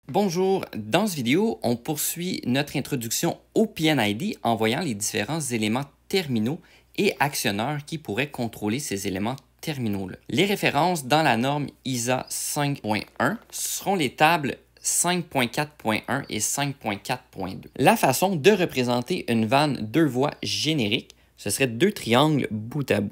Bonjour, dans cette vidéo, on poursuit notre introduction au PNID en voyant les différents éléments terminaux et actionneurs qui pourraient contrôler ces éléments terminaux-là. Les références dans la norme ISA 5.1 seront les tables 5.4.1 et 5.4.2. La façon de représenter une vanne deux voies générique, ce serait deux triangles bout à bout,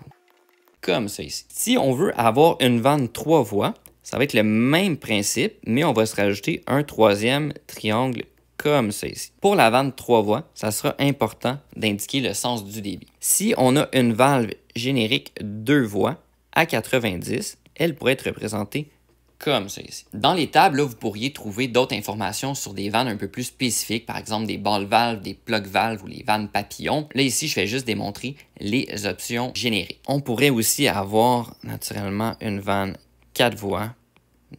comme ça ici. Si on veut avoir une vanne trois voies, ça va être le même principe, mais on va se rajouter un troisième triangle comme ça ici. Pour la vanne trois voies, ça sera important d'indiquer le sens du débit. Si on a une valve générique deux voies à 90, elle pourrait être représentée comme ça ici. Dans les tables, là, vous pourriez trouver d'autres informations sur des vannes un peu plus spécifiques, par exemple des ball valves, des plug valves ou les vannes papillons. Là, ici, je vais juste démontrer les options génériques. On pourrait aussi avoir naturellement une vanne 4 voies,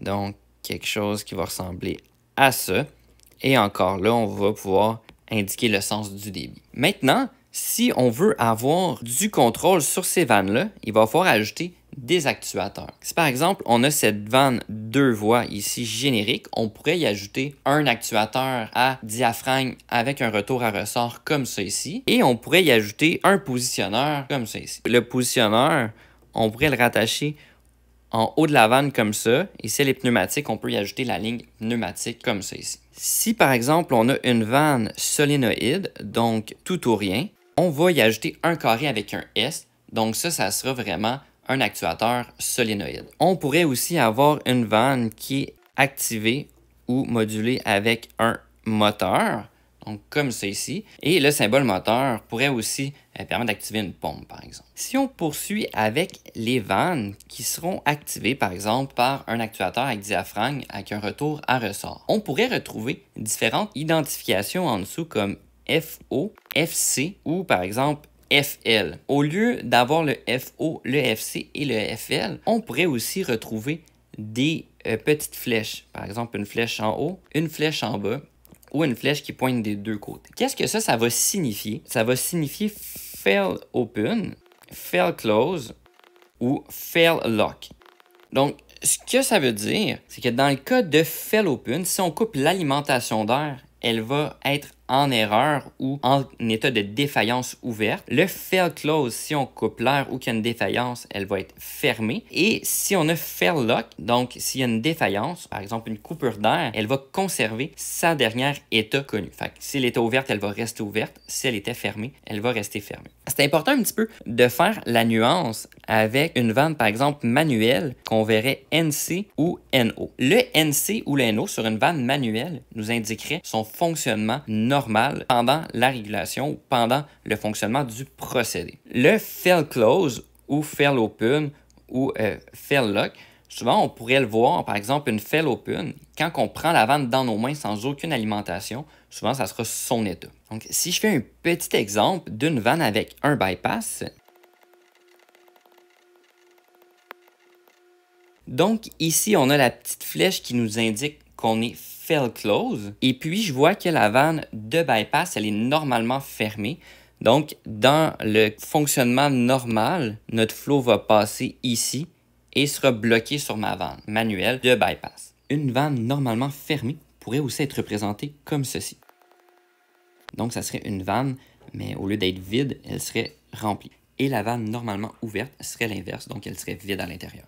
donc quelque chose qui va ressembler à ça. Et encore là, on va pouvoir indiquer le sens du débit. Maintenant, si on veut avoir du contrôle sur ces vannes-là, il va falloir ajouter des actuateurs. Si par exemple, on a cette vanne deux voies ici générique, on pourrait y ajouter un actuateur à diaphragme avec un retour à ressort comme ça ici. Et on pourrait y ajouter un positionneur comme ça ici. Le positionneur, on pourrait le rattacher en haut de la vanne comme ça, et si elle est pneumatique, on peut y ajouter la ligne pneumatique comme ça ici. Si par exemple on a une vanne solénoïde, donc tout ou rien, on va y ajouter un carré avec un S, donc ça sera vraiment un actuateur solénoïde. On pourrait aussi avoir une vanne qui est activée ou modulée avec un moteur, donc comme ça ici. Et le symbole moteur pourrait aussi permettre d'activer une pompe, par exemple. Si on poursuit avec les vannes qui seront activées, par exemple, par un actuateur avec diaphragme avec un retour à ressort, on pourrait retrouver différentes identifications en dessous comme FO, FC ou, par exemple, FL. Au lieu d'avoir le FO, le FC et le FL, on pourrait aussi retrouver des petites flèches. Par exemple, une flèche en haut, une flèche en bas, ou une flèche qui pointe des deux côtés. Qu'est-ce que ça va signifier? Ça va signifier fail open, fail close ou fail lock. Donc, ce que ça veut dire, c'est que dans le cas de fail open, si on coupe l'alimentation d'air, elle va être en erreur ou en état de défaillance ouverte. Le fail close, si on coupe l'air ou qu'il y a une défaillance, elle va être fermée. Et si on a fail lock, donc s'il y a une défaillance, par exemple une coupure d'air, elle va conserver sa dernière état connu. Fait que si elle était ouverte, elle va rester ouverte. Si elle était fermée, elle va rester fermée. C'est important un petit peu de faire la nuance avec une vanne, par exemple, manuelle, qu'on verrait NC ou NO. Le NC ou le NO sur une vanne manuelle nous indiquerait son fonctionnement normal pendant la régulation ou pendant le fonctionnement du procédé. Le fail close ou fail open ou fail lock, souvent on pourrait le voir, par exemple une fail open, quand on prend la vanne dans nos mains sans aucune alimentation, souvent ça sera son état. Donc si je fais un petit exemple d'une vanne avec un bypass, donc ici on a la petite flèche qui nous indique qu'on est fail close. Et puis, je vois que la vanne de bypass, elle est normalement fermée. Donc, dans le fonctionnement normal, notre flow va passer ici et sera bloqué sur ma vanne manuelle de bypass. Une vanne normalement fermée pourrait aussi être représentée comme ceci. Donc, ça serait une vanne, mais au lieu d'être vide, elle serait remplie. Et la vanne normalement ouverte serait l'inverse, donc elle serait vide à l'intérieur.